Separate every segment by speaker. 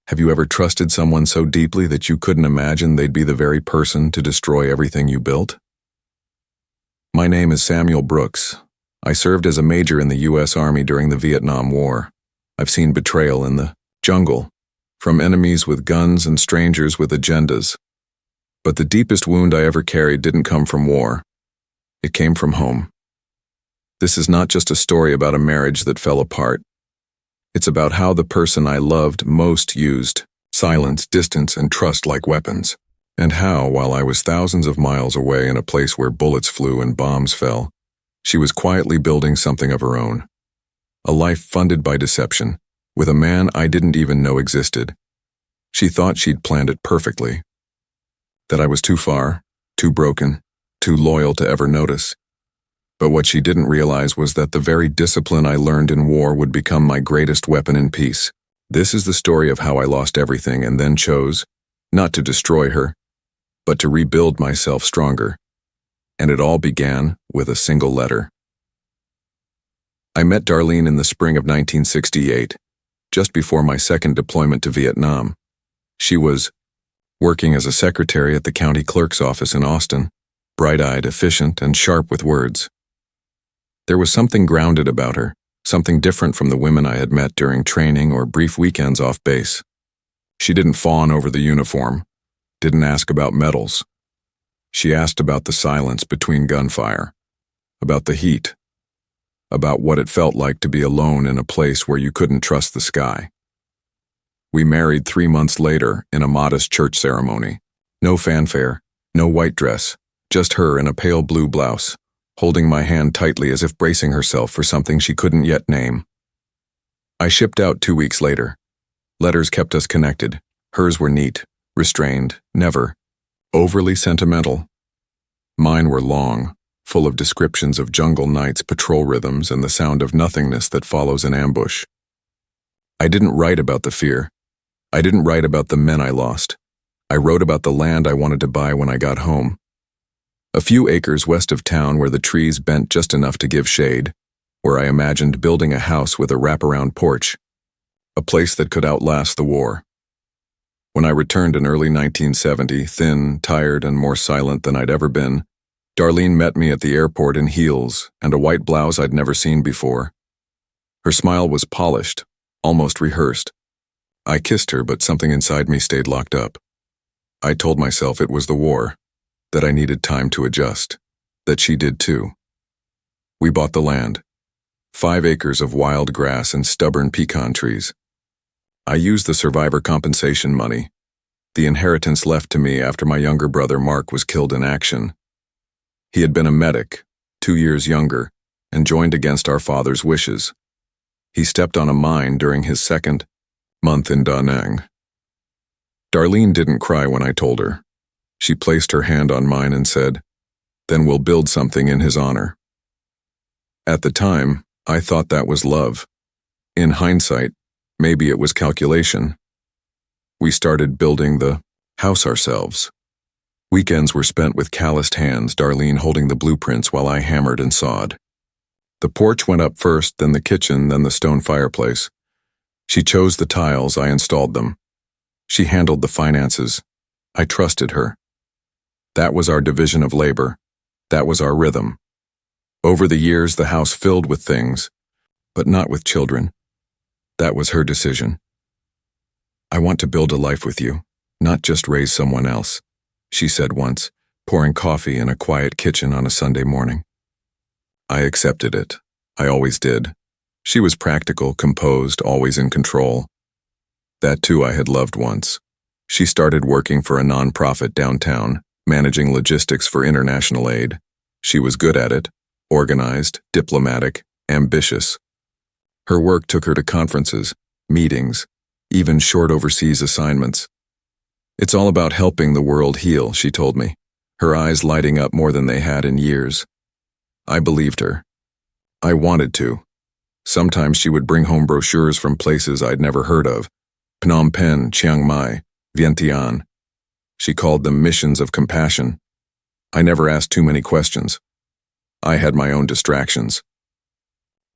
Speaker 1: Have you ever trusted someone so deeply that you couldn't imagine they'd be the very person to destroy everything you built? My name is Samuel Brooks. I served as a major in the U.S. Army during the Vietnam War. I've seen betrayal in the jungle, from enemies with guns and strangers with agendas. But the deepest wound I ever carried didn't come from war. It came from home. This is not just a story about a marriage that fell apart. It's about how the person I loved most used silence, distance, and trust like weapons. And how, while I was thousands of miles away in a place where bullets flew and bombs fell, she was quietly building something of her own. A life funded by deception, with a man I didn't even know existed. She thought she'd planned it perfectly. That I was too far, too broken, too loyal to ever notice. But what she didn't realize was that the very discipline I learned in war would become my greatest weapon in peace. This is the story of how I lost everything and then chose, not to destroy her, but to rebuild myself stronger. And it all began with a single letter. I met Darlene in the spring of 1968, just before my second deployment to Vietnam. She was working as a secretary at the county clerk's office in Austin, bright-eyed, efficient, and sharp with words. There was something grounded about her, something different from the women I had met during training or brief weekends off base. She didn't fawn over the uniform, didn't ask about medals. She asked about the silence between gunfire, about the heat, about what it felt like to be alone in a place where you couldn't trust the sky. We married 3 months later in a modest church ceremony. No fanfare, no white dress, just her in a pale blue blouse, holding my hand tightly as if bracing herself for something she couldn't yet name. I shipped out 2 weeks later. Letters kept us connected. Hers were neat, restrained, never overly sentimental. Mine were long, full of descriptions of jungle nights, patrol rhythms, and the sound of nothingness that follows an ambush. I didn't write about the fear. I didn't write about the men I lost. I wrote about the land I wanted to buy when I got home. A few acres west of town where the trees bent just enough to give shade, where I imagined building a house with a wraparound porch, a place that could outlast the war. When I returned in early 1970, thin, tired, and more silent than I'd ever been, Darlene met me at the airport in heels and a white blouse I'd never seen before. Her smile was polished, almost rehearsed. I kissed her, but something inside me stayed locked up. I told myself it was the war, that I needed time to adjust, that she did too. We bought the land, 5 acres of wild grass and stubborn pecan trees. I used the survivor compensation money, the inheritance left to me after my younger brother Mark was killed in action. He had been a medic, 2 years younger, and joined against our father's wishes. He stepped on a mine during his second month in Da Nang. Darlene didn't cry when I told her. She placed her hand on mine and said, "Then we'll build something in his honor." At the time, I thought that was love. In hindsight, maybe it was calculation. We started building the house ourselves. Weekends were spent with calloused hands, Darlene holding the blueprints while I hammered and sawed. The porch went up first, then the kitchen, then the stone fireplace. She chose the tiles, I installed them. She handled the finances. I trusted her. That was our division of labor. That was our rhythm. Over the years, the house filled with things, but not with children. That was her decision. "I want to build a life with you, not just raise someone else," she said once, pouring coffee in a quiet kitchen on a Sunday morning. I accepted it. I always did. She was practical, composed, always in control. That too I had loved once. She started working for a nonprofit downtown, managing logistics for international aid. She was good at it, organized, diplomatic, ambitious. Her work took her to conferences, meetings, even short overseas assignments. "It's all about helping the world heal," she told me, her eyes lighting up more than they had in years. I believed her. I wanted to. Sometimes she would bring home brochures from places I'd never heard of, Phnom Penh, Chiang Mai, Vientiane. She called them missions of compassion. I never asked too many questions. I had my own distractions.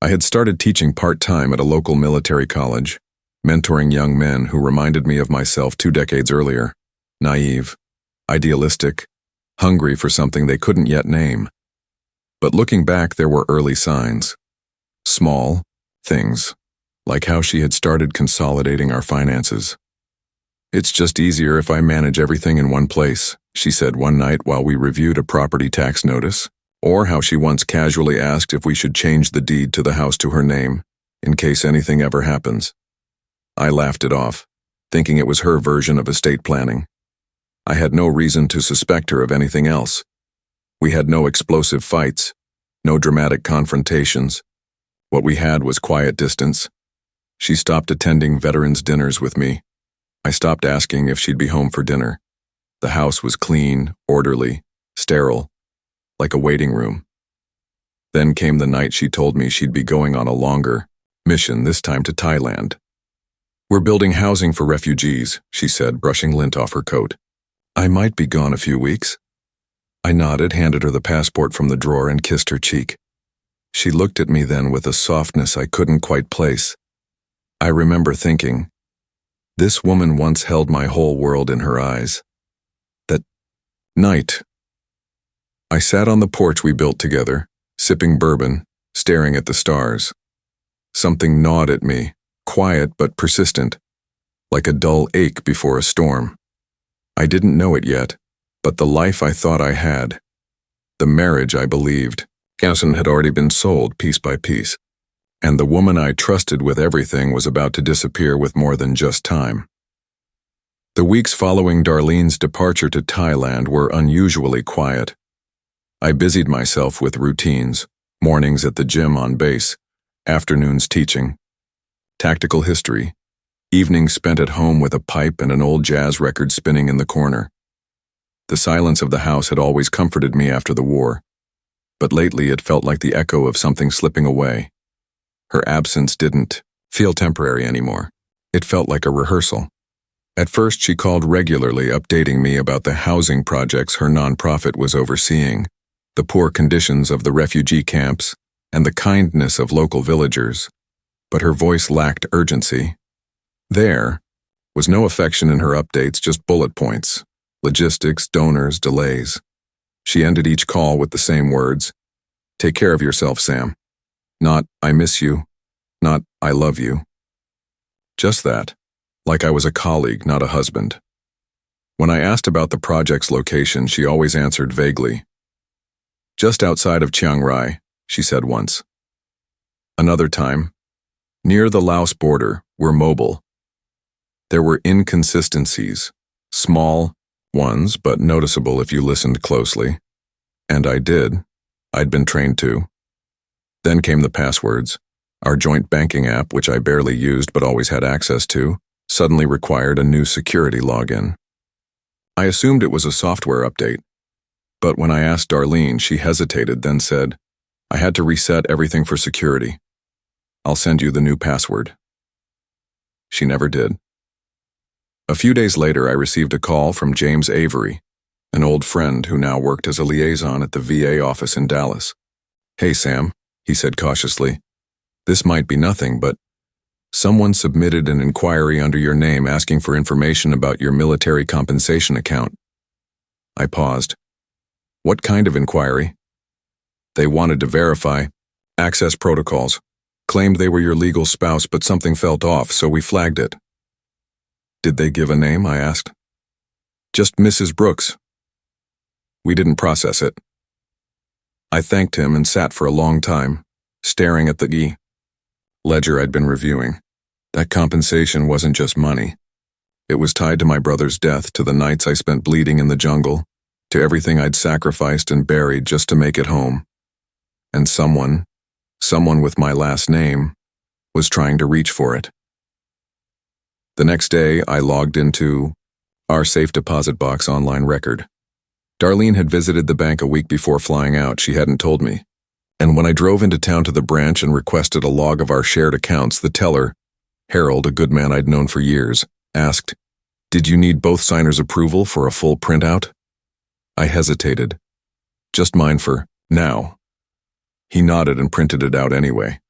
Speaker 1: I had started teaching part-time at a local military college. mentoring young men who reminded me of myself 2 decades earlier, naive, idealistic, hungry for something they couldn't yet name. But looking back, there were early signs. Small things, like how she had started consolidating our finances. "It's just easier if I manage everything in one place," she said one night while we reviewed a property tax notice, or how she once casually asked if we should change the deed to the house to her name, in case anything ever happens. I laughed it off, thinking it was her version of estate planning. I had no reason to suspect her of anything else. We had no explosive fights, no dramatic confrontations. What we had was quiet distance. She stopped attending veterans' dinners with me. I stopped asking if she'd be home for dinner. The house was clean, orderly, sterile, like a waiting room. Then came the night she told me she'd be going on a longer mission, this time to Thailand. "We're building housing for refugees," she said, brushing lint off her coat. "I might be gone a few weeks." I nodded, handed her the passport from the drawer, and kissed her cheek. She looked at me then with a softness I couldn't quite place. I remember thinking, this woman once held my whole world in her eyes. That night, I sat on the porch we built together, sipping bourbon, staring at the stars. Something gnawed at me, quiet but persistent, like a dull ache before a storm. I didn't know it yet, but the life I thought I had, the marriage I believed, had already been sold piece by piece, and the woman I trusted with everything was about to disappear with more than just time. The weeks following Darlene's departure to Thailand were unusually quiet. I busied myself with routines, mornings at the gym on base, afternoons teaching, tactical history, evenings spent at home with a pipe and an old jazz record spinning in the corner. The silence of the house had always comforted me after the war, but lately it felt like the echo of something slipping away. Her absence didn't feel temporary anymore. It felt like a rehearsal. At first, she called regularly, updating me about the housing projects her nonprofit was overseeing, the poor conditions of the refugee camps, and the kindness of local villagers. But her voice lacked urgency. There was no affection in her updates, just bullet points, logistics, donors, delays. She ended each call with the same words: "Take care of yourself, Sam." Not, "I miss you," not, "I love you." Just that, like I was a colleague, not a husband. When I asked about the project's location, she always answered vaguely. "Just outside of Chiang Rai," she said once. Another time, "Near the Laos border, we're mobile." There were inconsistencies, small ones but noticeable if you listened closely. And I did. I'd been trained to. Then came the passwords. Our joint banking app, which I barely used but always had access to, suddenly required a new security login. I assumed it was a software update, but when I asked Darlene, she hesitated, then said, "I had to reset everything for security. I'll send you the new password." She never did. A few days later, I received a call from James Avery, an old friend who now worked as a liaison at the VA office in Dallas. "Hey, Sam," he said cautiously. "This might be nothing, but someone submitted an inquiry under your name asking for information about your military compensation account." I paused. "What kind of inquiry?" "They wanted to verify access protocols. Claimed they were your legal spouse, but something felt off, so we flagged it." "Did they give a name?" I asked. "Just Mrs. Brooks." "We didn't process it." I thanked him and sat for a long time, staring at the ledger I'd been reviewing. That compensation wasn't just money. It was tied to my brother's death, to the nights I spent bleeding in the jungle, to everything I'd sacrificed and buried just to make it home. And someone with my last name, was trying to reach for it. The next day, I logged into our safe deposit box online record. Darlene had visited the bank a week before flying out. She hadn't told me. And when I drove into town to the branch and requested a log of our shared accounts, the teller, Harold, a good man I'd known for years, asked, "Did you need both signers' approval for a full printout?" I hesitated. "Just mine for now." He nodded and printed it out anyway.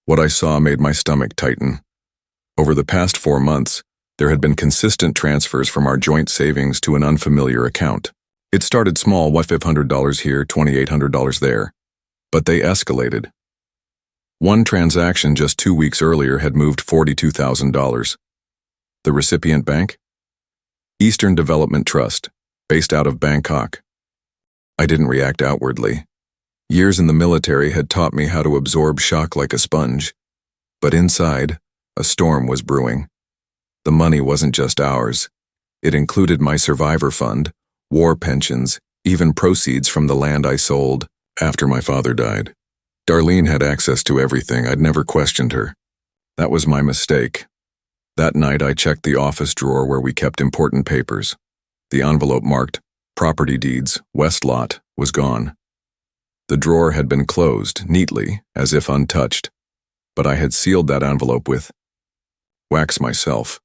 Speaker 1: What I saw made my stomach tighten. Over the past 4 months, there had been consistent transfers from our joint savings to an unfamiliar account. It started small, $500 here, $2,800 there, but they escalated. One transaction just 2 weeks earlier had moved $42,000. The recipient bank? Eastern Development Trust, based out of Bangkok. I didn't react outwardly. Years in the military had taught me how to absorb shock like a sponge. But inside, a storm was brewing. The money wasn't just ours. It included my survivor fund, war pensions, even proceeds from the land I sold after my father died. Darlene had access to everything. I'd never questioned her. That was my mistake. That night I checked the office drawer where we kept important papers. The envelope marked Property Deeds, West Lot, was gone. The drawer had been closed, neatly, as if untouched, but I had sealed that envelope with wax myself.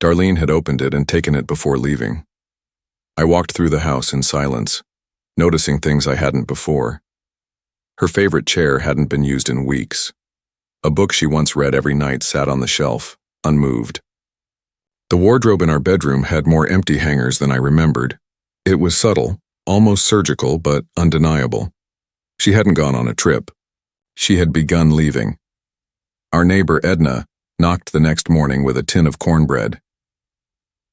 Speaker 1: Darlene had opened it and taken it before leaving. I walked through the house in silence, noticing things I hadn't before. Her favorite chair hadn't been used in weeks. A book she once read every night sat on the shelf, unmoved. The wardrobe in our bedroom had more empty hangers than I remembered. It was subtle, almost surgical, but undeniable. She hadn't gone on a trip. She had begun leaving. Our neighbor Edna knocked the next morning with a tin of cornbread.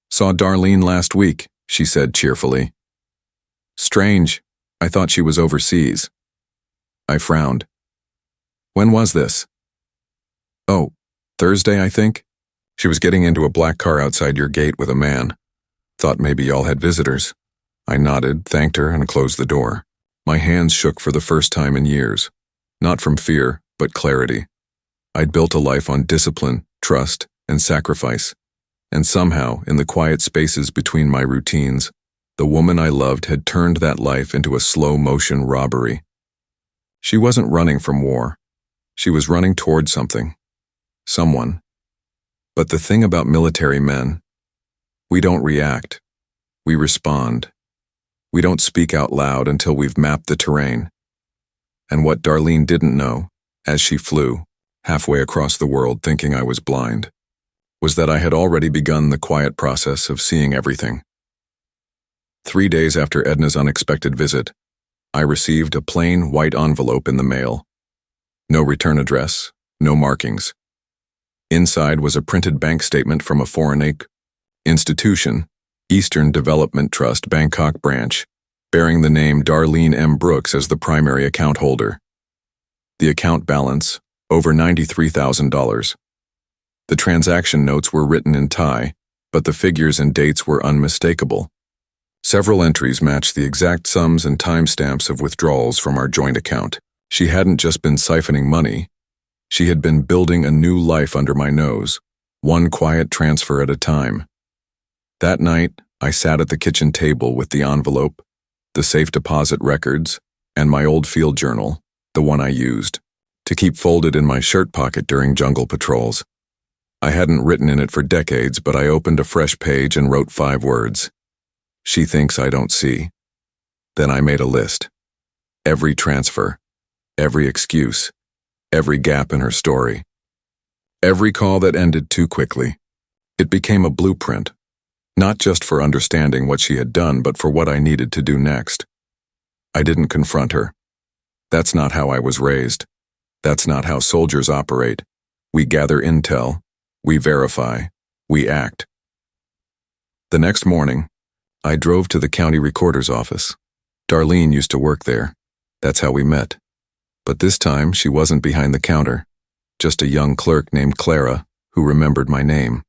Speaker 1: "Saw Darlene last week," she said cheerfully. "Strange. I thought she was overseas." I frowned. "When was this?" "Oh, Thursday, I think. She was getting into a black car outside your gate with a man. Thought maybe y'all had visitors." I nodded, thanked her, and closed the door. My hands shook for the first time in years. Not from fear, but clarity. I'd built a life on discipline, trust, and sacrifice. And somehow, in the quiet spaces between my routines, the woman I loved had turned that life into a slow-motion robbery. She wasn't running from war. She was running toward something. Someone. But the thing about military men, we don't react. We respond. We don't speak out loud until we've mapped the terrain. And what Darlene didn't know, as she flew, halfway across the world thinking I was blind, was that I had already begun the quiet process of seeing everything. 3 days after Edna's unexpected visit, I received a plain white envelope in the mail. No return address, no markings. Inside was a printed bank statement from a foreign institution, Eastern Development Trust, Bangkok branch, bearing the name Darlene M. Brooks as the primary account holder. The account balance, over $93,000. The transaction notes were written in Thai, but the figures and dates were unmistakable. Several entries matched the exact sums and timestamps of withdrawals from our joint account. She hadn't just been siphoning money. She had been building a new life under my nose, one quiet transfer at a time. That night, I sat at the kitchen table with the envelope, the safe deposit records, and my old field journal, the one I used, to keep folded in my shirt pocket during jungle patrols. I hadn't written in it for decades, but I opened a fresh page and wrote 5 words. She thinks I don't see. Then I made a list. Every transfer, every excuse, every gap in her story, every call that ended too quickly. It became a blueprint. Not just for understanding what she had done, but for what I needed to do next. I didn't confront her. That's not how I was raised. That's not how soldiers operate. We gather intel, we verify, we act. The next morning, I drove to the county recorder's office. Darlene used to work there. That's how we met. But this time, she wasn't behind the counter. Just a young clerk named Clara, who remembered my name.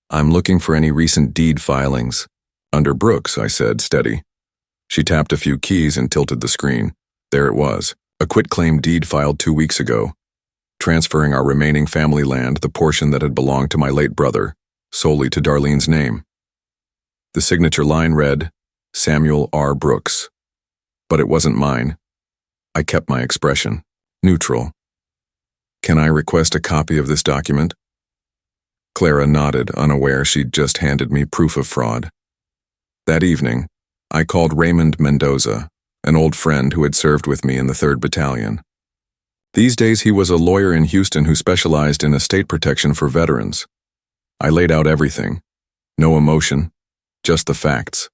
Speaker 1: "I'm looking for any recent deed filings." "Under Brooks," I said, steady. She tapped a few keys and tilted the screen. There it was, a quitclaim deed filed 2 weeks ago, transferring our remaining family land, the portion that had belonged to my late brother, solely to Darlene's name. The signature line read, Samuel R. Brooks. But it wasn't mine. I kept my expression, neutral. "Can I request a copy of this document?" Clara nodded, unaware she'd just handed me proof of fraud. That evening, I called Raymond Mendoza, an old friend who had served with me in the 3rd Battalion. These days he was a lawyer in Houston who specialized in estate protection for veterans. I laid out everything. No emotion, just the facts.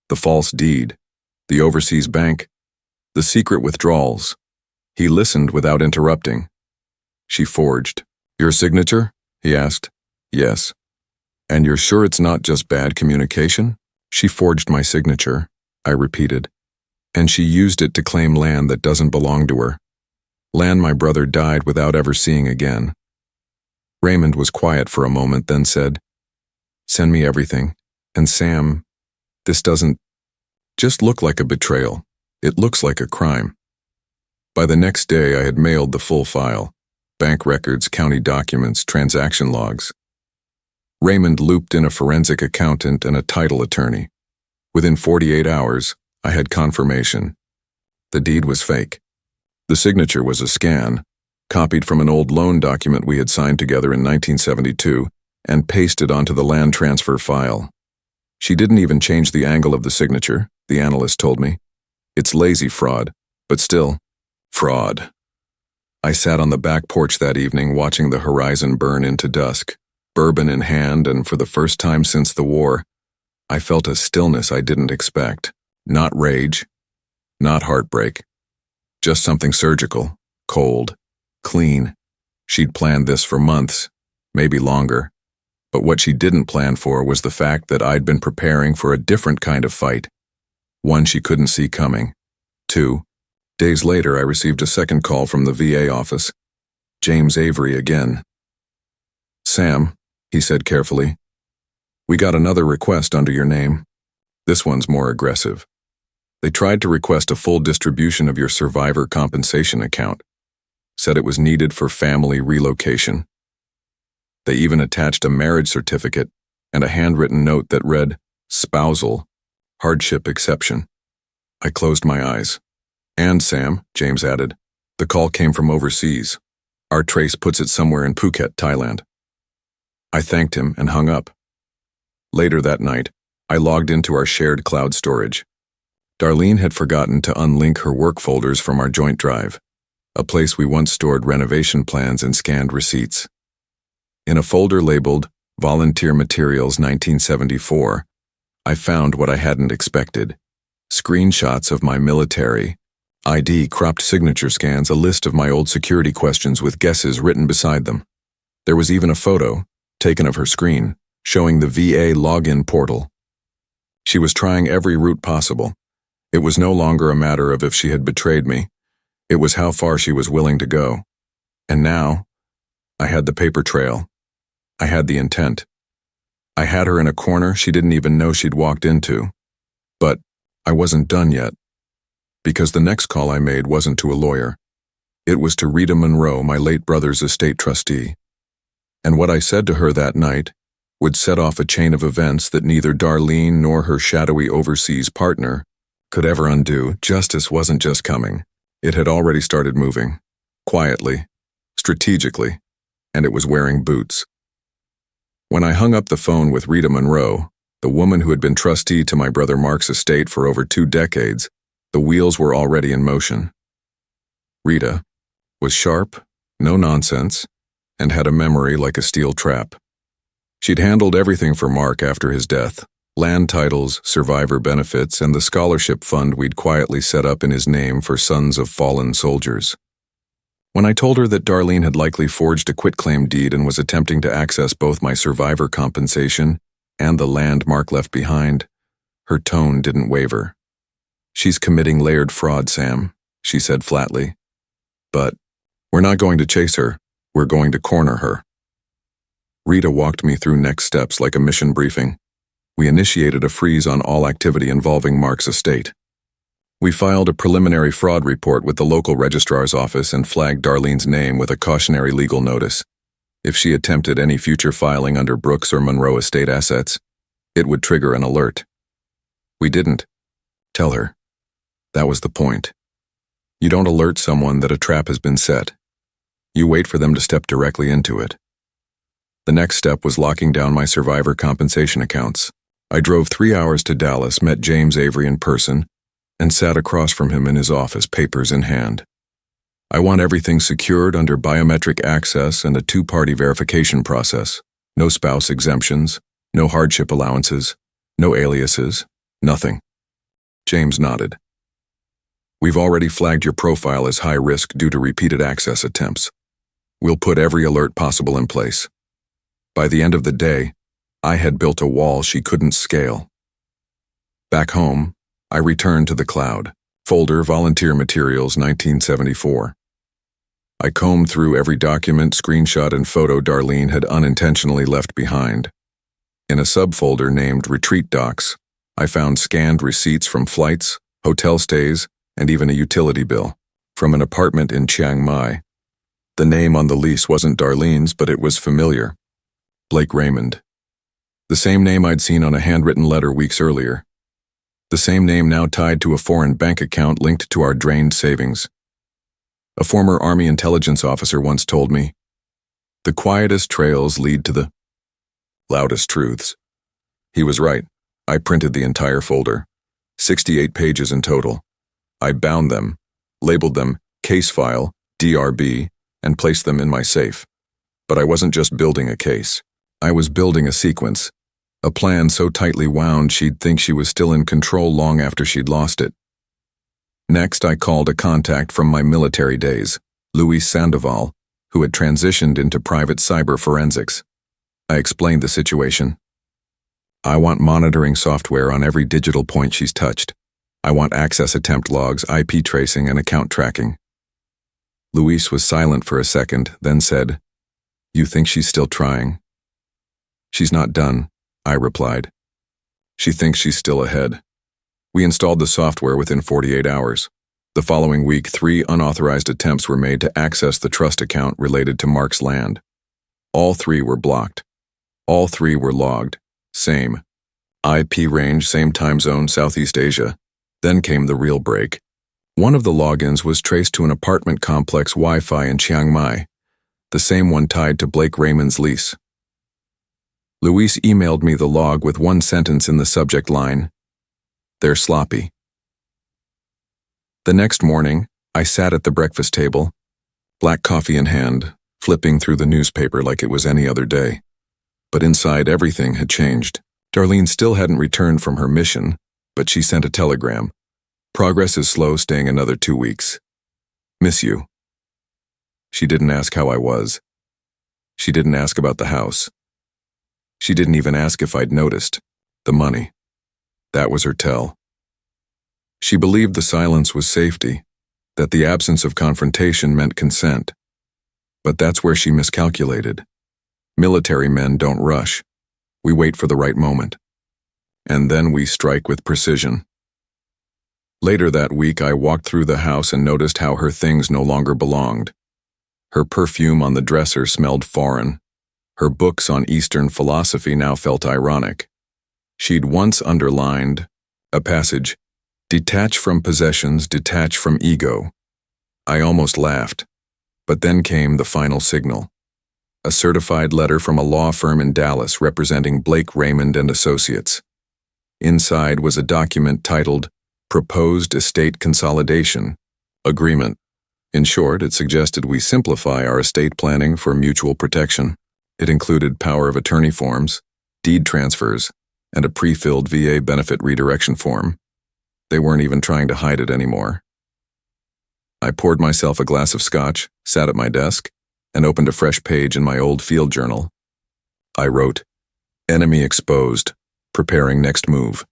Speaker 1: The false deed, the overseas bank, the secret withdrawals. He listened without interrupting. She forged. Your signature? He asked. Yes. And you're sure it's not just bad communication? She forged my signature, I repeated. And she used it to claim land that doesn't belong to her. Land my brother died without ever seeing again. Raymond was quiet for a moment, then said, Send me everything. And Sam, this doesn't just look like a betrayal. It looks like a crime. By the next day, I had mailed the full file. Bank records, county documents, transaction logs. Raymond looped in a forensic accountant and a title attorney. Within 48 hours, I had confirmation. The deed was fake. The signature was a scan, copied from an old loan document we had signed together in 1972, and pasted onto the land transfer file. She didn't even change the angle of the signature, the analyst told me. It's lazy fraud, but still, fraud. I sat on the back porch that evening watching the horizon burn into dusk, bourbon in hand, and for the first time since the war, I felt a stillness I didn't expect. Not rage, not heartbreak. Just something surgical, cold, clean. She'd planned this for months, maybe longer. But what she didn't plan for was the fact that I'd been preparing for a different kind of fight. One she couldn't see coming. 2 days later, I received a second call from the VA office. James Avery again. Sam, he said carefully, we got another request under your name. This one's more aggressive. They tried to request a full distribution of your survivor compensation account. Said it was needed for family relocation. They even attached a marriage certificate and a handwritten note that read, spousal, hardship exception. I closed my eyes. And Sam, James added, the call came from overseas. Our trace puts it somewhere in Phuket, Thailand. I thanked him and hung up. Later that night, I logged into our shared cloud storage. Darlene had forgotten to unlink her work folders from our joint drive, a place we once stored renovation plans and scanned receipts. In a folder labeled Volunteer Materials 1974, I found what I hadn't expected. Screenshots of my military ID, cropped signature scans, a list of my old security questions with guesses written beside them. There was even a photo, taken of her screen, showing the VA login portal. She was trying every route possible. It was no longer a matter of if she had betrayed me. It was how far she was willing to go. And now, I had the paper trail. I had the intent. I had her in a corner she didn't even know she'd walked into. But I wasn't done yet. Because the next call I made wasn't to a lawyer. It was to Rita Monroe, my late brother's estate trustee. And what I said to her that night would set off a chain of events that neither Darlene nor her shadowy overseas partner could ever undo. Justice wasn't just coming. It had already started moving. Quietly, strategically, and it was wearing boots. When I hung up the phone with Rita Monroe, the woman who had been trustee to my brother Mark's estate for over 2 decades, the wheels were already in motion. Rita was sharp, no nonsense, and had a memory like a steel trap. She'd handled everything for Mark after his death: land titles, survivor benefits, and the scholarship fund we'd quietly set up in his name for sons of fallen soldiers. When I told her that Darlene had likely forged a quitclaim deed and was attempting to access both my survivor compensation and the land Mark left behind, her tone didn't waver. She's committing layered fraud, Sam, she said flatly. But we're not going to chase her, we're going to corner her. Rita walked me through next steps like a mission briefing. We initiated a freeze on all activity involving Mark's estate. We filed a preliminary fraud report with the local registrar's office and flagged Darlene's name with a cautionary legal notice. If she attempted any future filing under Brooks or Monroe estate assets, it would trigger an alert. We didn't tell her. That was the point. You don't alert someone that a trap has been set. You wait for them to step directly into it. The next step was locking down my survivor compensation accounts. I drove 3 hours to Dallas, met James Avery in person, and sat across from him in his office, papers in hand. I want everything secured under biometric access and a two-party verification process. No spouse exemptions, no hardship allowances, no aliases, nothing. James nodded. We've already flagged your profile as high risk due to repeated access attempts. We'll put every alert possible in place. By the end of the day, I had built a wall she couldn't scale. Back home, I returned to the cloud. Folder Volunteer Materials 1974. I combed through every document, screenshot, and photo Darlene had unintentionally left behind. In a subfolder named Retreat Docs, I found scanned receipts from flights, hotel stays, and even a utility bill from an apartment in Chiang Mai. The name on the lease wasn't Darlene's, but it was familiar. Blake Raymond. The same name I'd seen on a handwritten letter weeks earlier. The same name now tied to a foreign bank account linked to our drained savings. A former Army intelligence officer once told me, "The quietest trails lead to the loudest truths." He was right. I printed the entire folder, 68 pages in total. I bound them, labeled them Case File, DRB, and placed them in my safe. But I wasn't just building a case. I was building a sequence, a plan so tightly wound she'd think she was still in control long after she'd lost it. Next, I called a contact from my military days, Luis Sandoval, who had transitioned into private cyber forensics. I explained the situation. I want monitoring software on every digital point she's touched. I want access attempt logs, IP tracing, and account tracking. Luis was silent for a second, then said, "You think she's still trying?" "She's not done," I replied. "She thinks she's still ahead." We installed the software within 48 hours. The following week, 3 unauthorized attempts were made to access the trust account related to Mark's land. All 3 were blocked. All 3 were logged. Same. IP range, same time zone, Southeast Asia. Then came the real break. One of the logins was traced to an apartment complex Wi-Fi in Chiang Mai, the same one tied to Blake Raymond's lease. Luis emailed me the log with one sentence in the subject line: "They're sloppy." The next morning, I sat at the breakfast table, black coffee in hand, flipping through the newspaper like it was any other day. But inside, everything had changed. Darlene still hadn't returned from her mission, but she sent a telegram. "Progress is slow, staying another 2 weeks. Miss you." She didn't ask how I was. She didn't ask about the house. She didn't even ask if I'd noticed. The money. That was her tell. She believed the silence was safety, that the absence of confrontation meant consent. But that's where she miscalculated. Military men don't rush. We wait for the right moment. And then we strike with precision. Later that week, I walked through the house and noticed how her things no longer belonged. Her perfume on the dresser smelled foreign. Her books on Eastern philosophy now felt ironic. She'd once underlined a passage, "Detach from possessions, detach from ego." I almost laughed, but then came the final signal. A certified letter from a law firm in Dallas representing Blake Raymond and Associates. Inside was a document titled Proposed Estate Consolidation Agreement. In short, it suggested we simplify our estate planning for mutual protection. It included power of attorney forms, deed transfers, and a pre-filled VA benefit redirection form. They weren't even trying to hide it anymore. I poured myself a glass of scotch, sat at my desk, and opened a fresh page in my old field journal. I wrote, "Enemy exposed, preparing next move."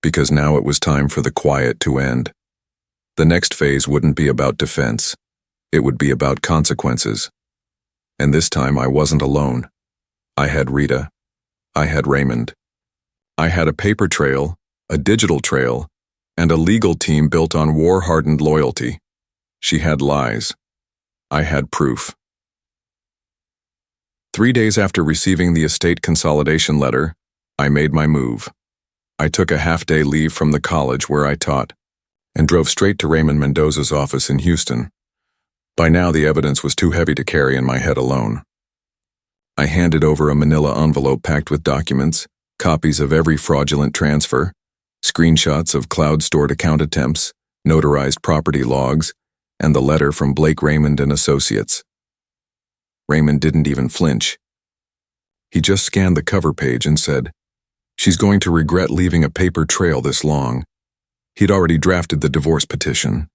Speaker 1: Because now it was time for the quiet to end. The next phase wouldn't be about defense. It would be about consequences. And this time I wasn't alone. I had Rita. I had Raymond. I had a paper trail, a digital trail, and a legal team built on war-hardened loyalty. She had lies. I had proof. 3 days after receiving the estate consolidation letter, I made my move. I took a half-day leave from the college where I taught and drove straight to Raymond Mendoza's office in Houston. By now, the evidence was too heavy to carry in my head alone. I handed over a manila envelope packed with documents, copies of every fraudulent transfer, screenshots of cloud-stored account attempts, notarized property logs, and the letter from Blake Raymond and Associates. Raymond didn't even flinch. He just scanned the cover page and said, "She's going to regret leaving a paper trail this long." He'd already drafted the divorce petition.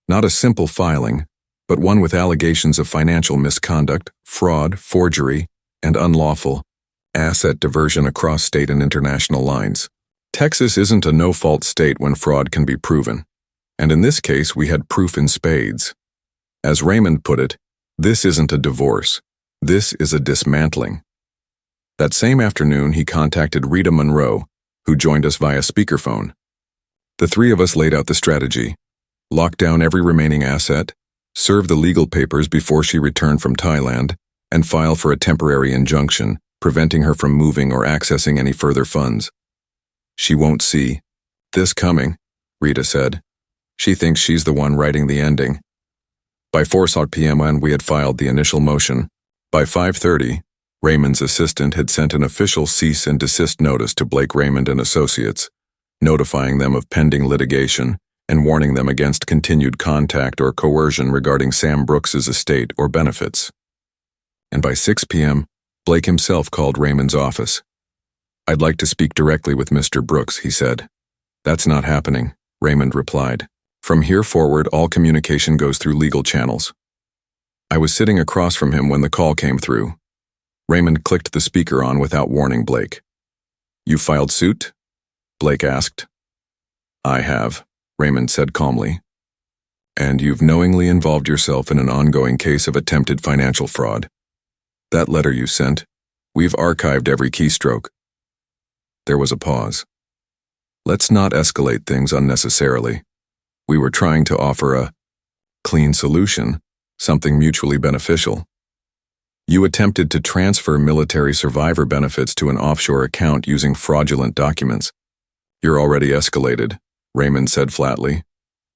Speaker 1: Not a simple filing, but one with allegations of financial misconduct, fraud, forgery, and unlawful asset diversion across state and international lines. Texas isn't a no-fault state when fraud can be proven, and in this case we had proof in spades. As Raymond put it, this isn't a divorce, this is a dismantling. That same afternoon he contacted Rita Monroe, who joined us via speakerphone. The three of us laid out the strategy: lock down every remaining asset, serve the legal papers before she returned from Thailand, and file for a temporary injunction, preventing her from moving or accessing any further funds. "She won't see this coming," Rita said. "She thinks she's the one writing the ending." By 4 p.m. we had filed the initial motion. By 5:30, Raymond's assistant had sent an official cease and desist notice to Blake Raymond and Associates, notifying them of pending litigation and warning them against continued contact or coercion regarding Sam Brooks's estate or benefits. And by 6 p.m., Blake himself called Raymond's office. "I'd like to speak directly with Mr. Brooks," he said. "That's not happening," Raymond replied. "From here forward, all communication goes through legal channels." I was sitting across from him when the call came through. Raymond clicked the speaker on without warning Blake. "You filed suit?" Blake asked. "I have," Raymond said calmly. "And you've knowingly involved yourself in an ongoing case of attempted financial fraud. That letter you sent, we've archived every keystroke." There was a pause. "Let's not escalate things unnecessarily. We were trying to offer a clean solution, something mutually beneficial. You attempted to transfer military survivor benefits to an offshore account using fraudulent documents. You're already escalated," Raymond said flatly.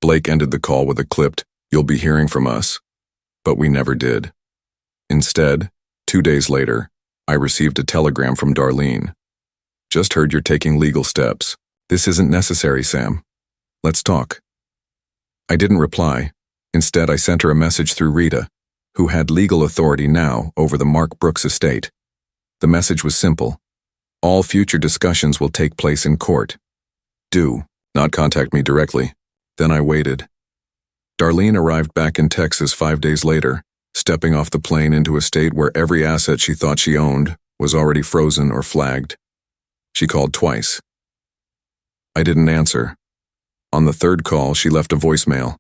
Speaker 1: Blake ended the call with a clipped, "You'll be hearing from us." But we never did. Instead, 2 days later, I received a telegram from Darlene. "Just heard you're taking legal steps. This isn't necessary, Sam. Let's talk." I didn't reply. Instead, I sent her a message through Rita, who had legal authority now over the Mark Brooks estate. The message was simple: all future discussions will take place in court. Do not contact me directly. Then I waited. Darlene arrived back in Texas 5 days later, stepping off the plane into a state where every asset she thought she owned was already frozen or flagged. She called twice. I didn't answer. On the third call, she left a voicemail.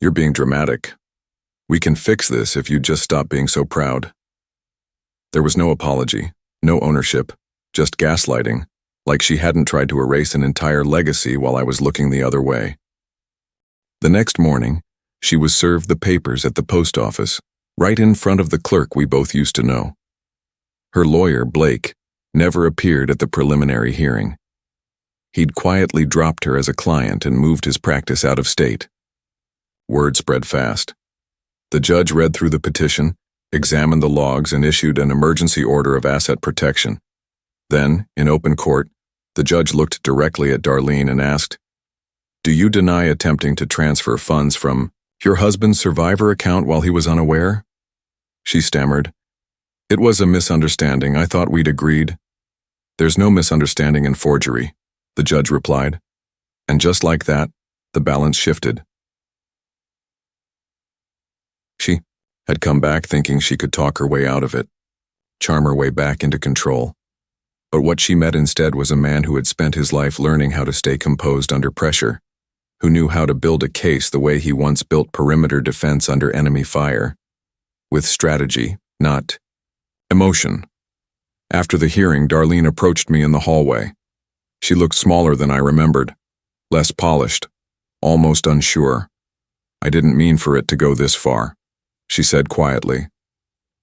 Speaker 1: "You're being dramatic. We can fix this if you just stop being so proud." There was no apology, no ownership, just gaslighting, like she hadn't tried to erase an entire legacy while I was looking the other way. The next morning, she was served the papers at the post office, right in front of the clerk we both used to know. Her lawyer, Blake, never appeared at the preliminary hearing. He'd quietly dropped her as a client and moved his practice out of state. Word spread fast. The judge read through the petition, examined the logs, and issued an emergency order of asset protection. Then, in open court, the judge looked directly at Darlene and asked, "Do you deny attempting to transfer funds from your husband's survivor account while he was unaware?" She stammered, "It was a misunderstanding. I thought we'd agreed." "There's no misunderstanding in forgery," the judge replied. And just like that, the balance shifted. She had come back thinking she could talk her way out of it, charm her way back into control. But what she met instead was a man who had spent his life learning how to stay composed under pressure, who knew how to build a case the way he once built perimeter defense under enemy fire, with strategy, not emotion. After the hearing, Darlene approached me in the hallway. She looked smaller than I remembered, less polished, almost unsure. "I didn't mean for it to go this far," she said quietly.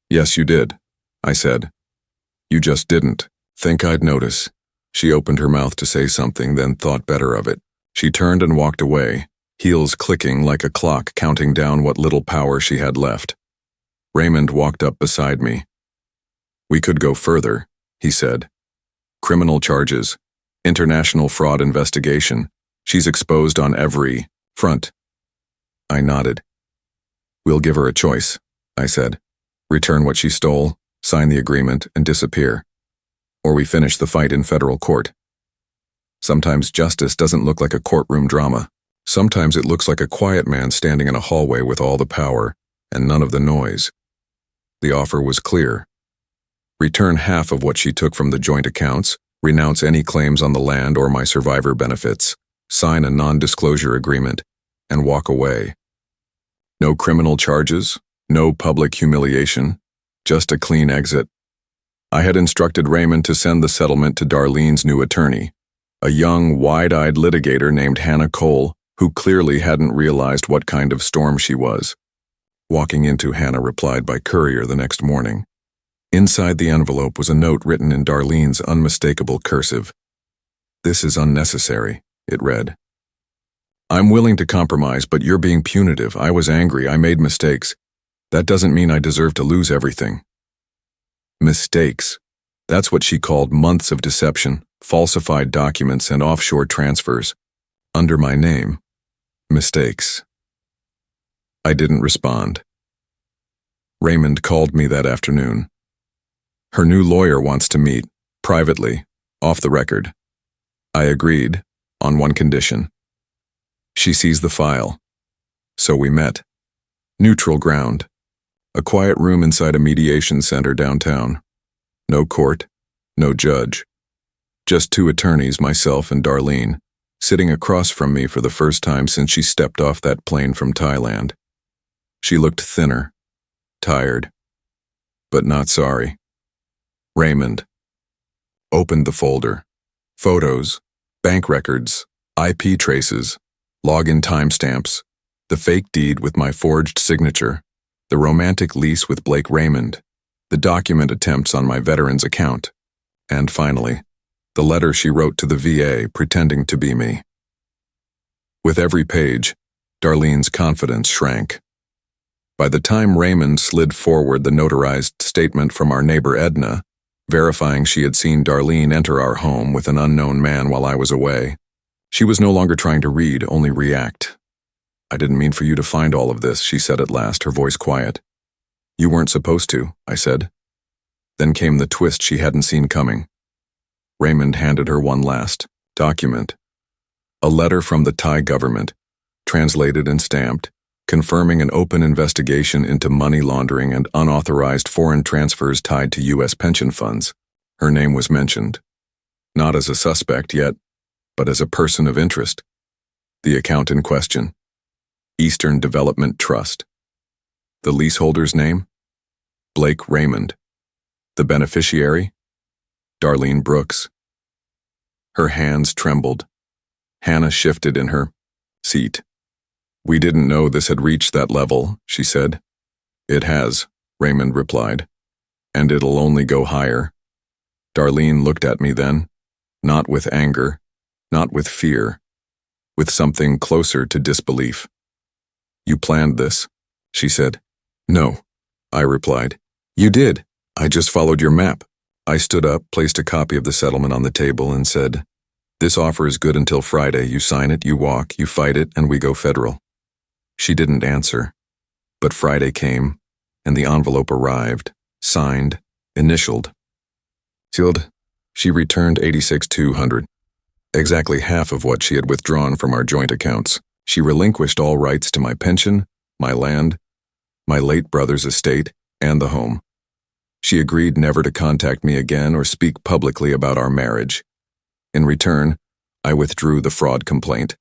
Speaker 1: "Yes, you did," I said. "You just didn't think I'd notice." She opened her mouth to say something, then thought better of it. She turned and walked away, heels clicking like a clock counting down what little power she had left. Raymond walked up beside me. "We could go further," he said. "Criminal charges, international fraud investigation. She's exposed on every front." I nodded. We'll give her a choice, I said. Return what she stole, sign the agreement, and disappear. Or we finish the fight in federal court. Sometimes justice doesn't look like a courtroom drama. Sometimes it looks like a quiet man standing in a hallway with all the power and none of the noise. The offer was clear. Return half of what she took from the joint accounts, renounce any claims on the land or my survivor benefits, sign a non-disclosure agreement, and walk away. No criminal charges, no public humiliation, just a clean exit. I had instructed Raymond to send the settlement to Darlene's new attorney, a young, wide-eyed litigator named Hannah Cole, who clearly hadn't realized what kind of storm she was. Walking into Hannah replied by courier the next morning. Inside the envelope was a note written in Darlene's unmistakable cursive. "This is unnecessary," it read. "I'm willing to compromise, but you're being punitive. I was angry. I made mistakes. That doesn't mean I deserve to lose everything." Mistakes. That's what she called months of deception, falsified documents, and offshore transfers. Under my name. Mistakes. I didn't respond. Raymond called me that afternoon. Her new lawyer wants to meet, privately, off the record. I agreed, on one condition. She sees the file. So we met. Neutral ground. A quiet room inside a mediation center downtown. No court, no judge. Just two attorneys, myself and Darlene, sitting across from me for the first time since she stepped off that plane from Thailand. She looked thinner, tired, but not sorry. Raymond opened the folder. Photos, bank records, IP traces, login timestamps, the fake deed with my forged signature, the romantic lease with Blake Raymond, the document attempts on my veteran's account, and finally, the letter she wrote to the VA pretending to be me. With every page, Darlene's confidence shrank. By the time Raymond slid forward the notarized statement from our neighbor Edna, verifying she had seen Darlene enter our home with an unknown man while I was away, she was no longer trying to read, only react. "I didn't mean for you to find all of this," she said at last, her voice quiet. "You weren't supposed to," I said. Then came the twist she hadn't seen coming. Raymond handed her one last document. A letter from the Thai government, translated and stamped, confirming an open investigation into money laundering and unauthorized foreign transfers tied to U.S. pension funds. Her name was mentioned. Not as a suspect yet, but as a person of interest. The account in question. Eastern Development Trust. The leaseholder's name? Blake Raymond. The beneficiary? Darlene Brooks. Her hands trembled. Hannah shifted in her seat. "We didn't know this had reached that level," she said. "It has," Raymond replied. "And it'll only go higher." Darlene looked at me then, not with anger, not with fear, with something closer to disbelief. "You planned this," she said. "No," I replied. "You did. I just followed your map." I stood up, placed a copy of the settlement on the table, and said, "This offer is good until Friday. You sign it, you walk, you fight it, and we go federal." She didn't answer, but Friday came, and the envelope arrived, signed, initialed. Sealed, she returned $86,200, exactly half of what she had withdrawn from our joint accounts. She relinquished all rights to my pension, my land, my late brother's estate, and the home. She agreed never to contact me again or speak publicly about our marriage. In return, I withdrew the fraud complaint.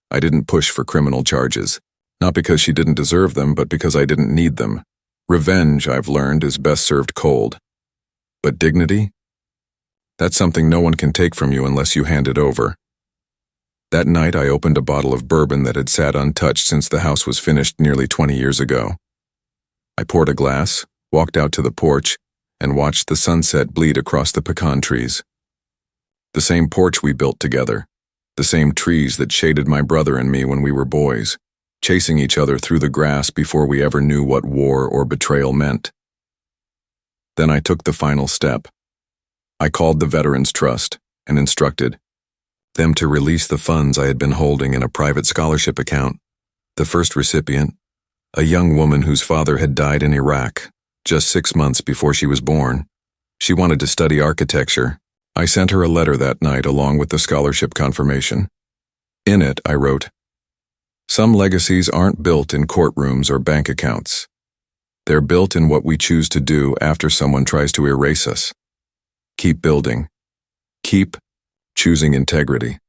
Speaker 1: I didn't push for criminal charges, not because she didn't deserve them, but because I didn't need them. Revenge, I've learned, is best served cold. But dignity? That's something no one can take from you unless you hand it over. That night, I opened a bottle of bourbon that had sat untouched since the house was finished nearly 20 years ago. I poured a glass, walked out to the porch, and watched the sunset bleed across the pecan trees. The same porch we built together, the same trees that shaded my brother and me when we were boys, chasing each other through the grass before we ever knew what war or betrayal meant. Then I took the final step. I called the Veterans Trust and instructed them to release the funds I had been holding in a private scholarship account. The first recipient, a young woman whose father had died in Iraq, just 6 months before she was born. She wanted to study architecture. I sent her a letter that night along with the scholarship confirmation. In it, I wrote, "Some legacies aren't built in courtrooms or bank accounts. They're built in what we choose to do after someone tries to erase us. Keep building. Keep choosing integrity.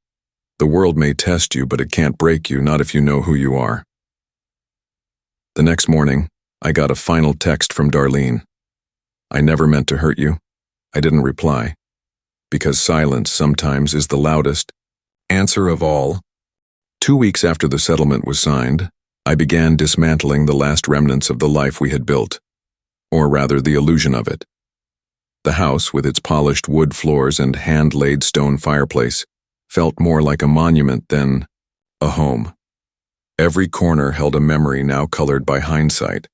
Speaker 1: The world may test you, but it can't break you, not if you know who you are." The next morning, I got a final text from Darlene. "I never meant to hurt you." I didn't reply, because silence sometimes is the loudest answer of all. 2 weeks after the settlement was signed, I began dismantling the last remnants of the life we had built, or rather the illusion of it. The house, with its polished wood floors and hand-laid stone fireplace, felt more like a monument than a home. Every corner held a memory now colored by hindsight,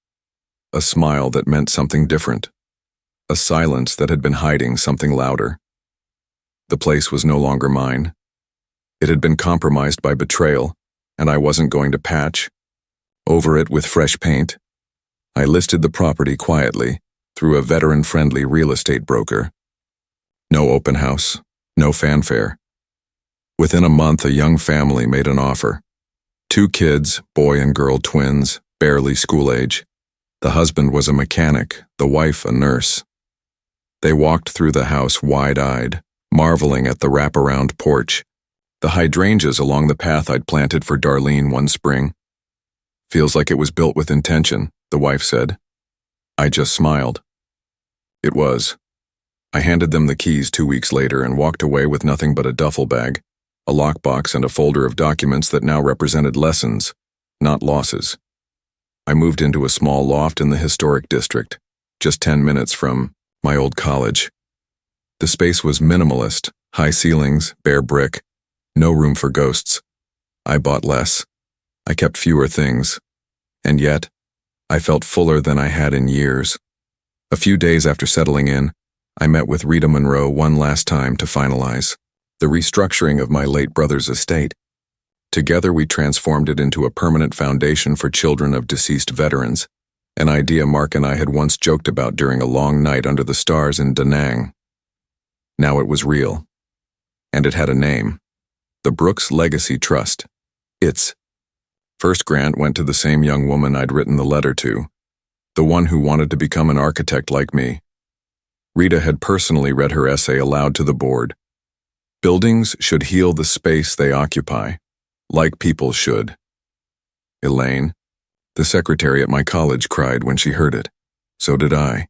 Speaker 1: a smile that meant something different, a silence that had been hiding something louder. The place was no longer mine. It had been compromised by betrayal, and I wasn't going to patch over it with fresh paint. I listed the property quietly through a veteran-friendly real estate broker. No open house, no fanfare. Within a month, a young family made an offer. 2 kids, boy and girl twins, barely school age. The husband was a mechanic, the wife a nurse. They walked through the house wide-eyed, marveling at the wraparound porch, the hydrangeas along the path I'd planted for Darlene one spring. "Feels like it was built with intention," the wife said. I just smiled. It was. I handed them the keys 2 weeks later and walked away with nothing but a duffel bag, a lockbox, and a folder of documents that now represented lessons, not losses. I moved into a small loft in the historic district, just 10 minutes from my old college. The space was minimalist, high ceilings, bare brick, no room for ghosts. I bought less. I kept fewer things. And yet, I felt fuller than I had in years. A few days after settling in, I met with Rita Monroe one last time to finalize the restructuring of my late brother's estate. Together we transformed it into a permanent foundation for children of deceased veterans, an idea Mark and I had once joked about during a long night under the stars in Da Nang. Now it was real. And it had a name. The Brooks Legacy Trust. Its first grant went to the same young woman I'd written the letter to, the one who wanted to become an architect like me. Rita had personally read her essay aloud to the board. Buildings should heal the space they occupy, like people should. Elaine, the secretary at my college, cried when she heard it. So did I.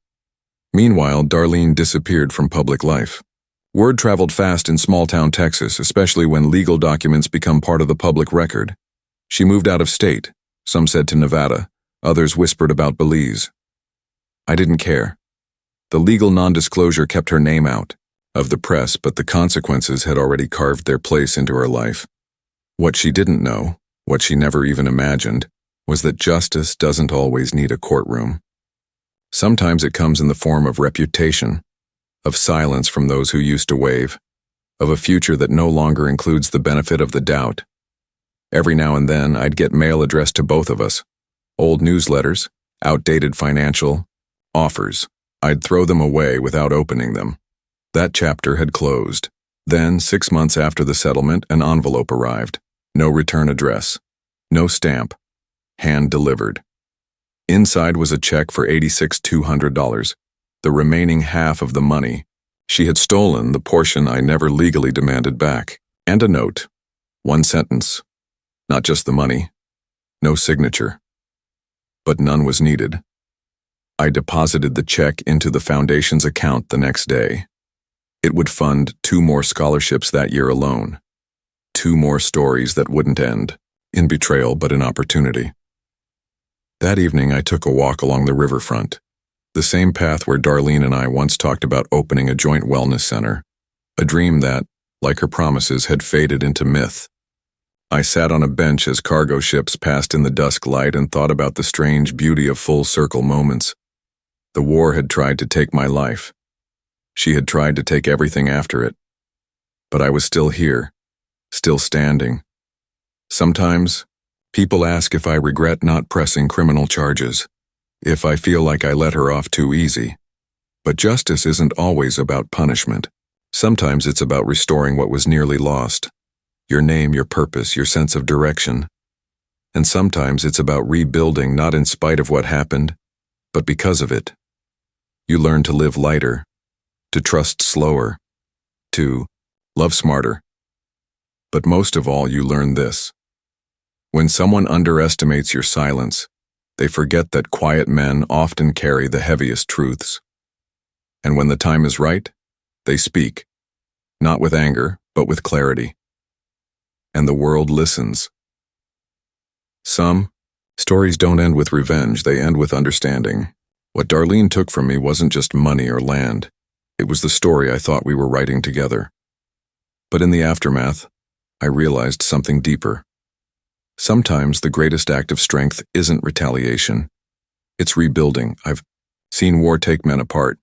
Speaker 1: Meanwhile, Darlene disappeared from public life. Word traveled fast in small-town Texas, especially when legal documents become part of the public record. She moved out of state. Some said to Nevada. Others whispered about Belize. I didn't care. The legal non-disclosure kept her name out of the press, but the consequences had already carved their place into her life. What she didn't know, what she never even imagined, was that justice doesn't always need a courtroom. Sometimes it comes in the form of reputation, of silence from those who used to wave, of a future that no longer includes the benefit of the doubt. Every now and then, I'd get mail addressed to both of us, old newsletters, outdated financial offers. I'd throw them away without opening them. That chapter had closed. Then, 6 months after the settlement, an envelope arrived. No return address. No stamp. Hand-delivered. Inside was a check for $86,200, the remaining half of the money. She had stolen the portion I never legally demanded back. And a note. One sentence. Not just the money. No signature. But none was needed. I deposited the check into the foundation's account the next day. It would fund 2 more scholarships that year alone. 2 more stories that wouldn't end in betrayal but in opportunity. That evening I took a walk along the riverfront, the same path where Darlene and I once talked about opening a joint wellness center, a dream that, like her promises, had faded into myth. I sat on a bench as cargo ships passed in the dusk light and thought about the strange beauty of full-circle moments. The war had tried to take my life. She had tried to take everything after it. But I was still here, still standing. Sometimes, People ask if I regret not pressing criminal charges, if I feel like I let her off too easy. But justice isn't always about punishment. Sometimes it's about restoring what was nearly lost. Your name, your purpose, your sense of direction. And sometimes it's about rebuilding not in spite of what happened, but because of it. You learn to live lighter, to trust slower, to love smarter. But most of all, you learn this. When someone underestimates your silence, they forget that quiet men often carry the heaviest truths. And when the time is right, they speak, not with anger, but with clarity. And the world listens. Some stories don't end with revenge, they end with understanding. What Darlene took from me wasn't just money or land. It was the story I thought we were writing together. But in the aftermath, I realized something deeper. Sometimes the greatest act of strength isn't retaliation. It's rebuilding. I've seen war take men apart.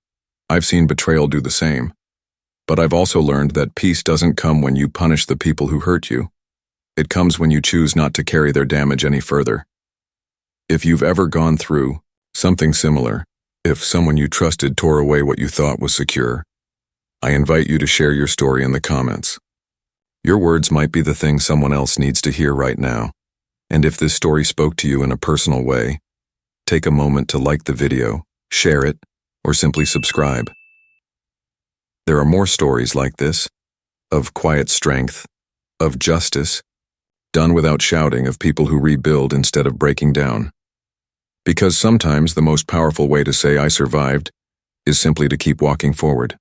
Speaker 1: I've seen betrayal do the same. But I've also learned that peace doesn't come when you punish the people who hurt you. It comes when you choose not to carry their damage any further. If you've ever gone through something similar, if someone you trusted tore away what you thought was secure, I invite you to share your story in the comments. Your words might be the thing someone else needs to hear right now. And if this story spoke to you in a personal way, take a moment to like the video, share it, or simply subscribe. There are more stories like this, of quiet strength, of justice, done without shouting, of people who rebuild instead of breaking down. Because sometimes the most powerful way to say I survived is simply to keep walking forward.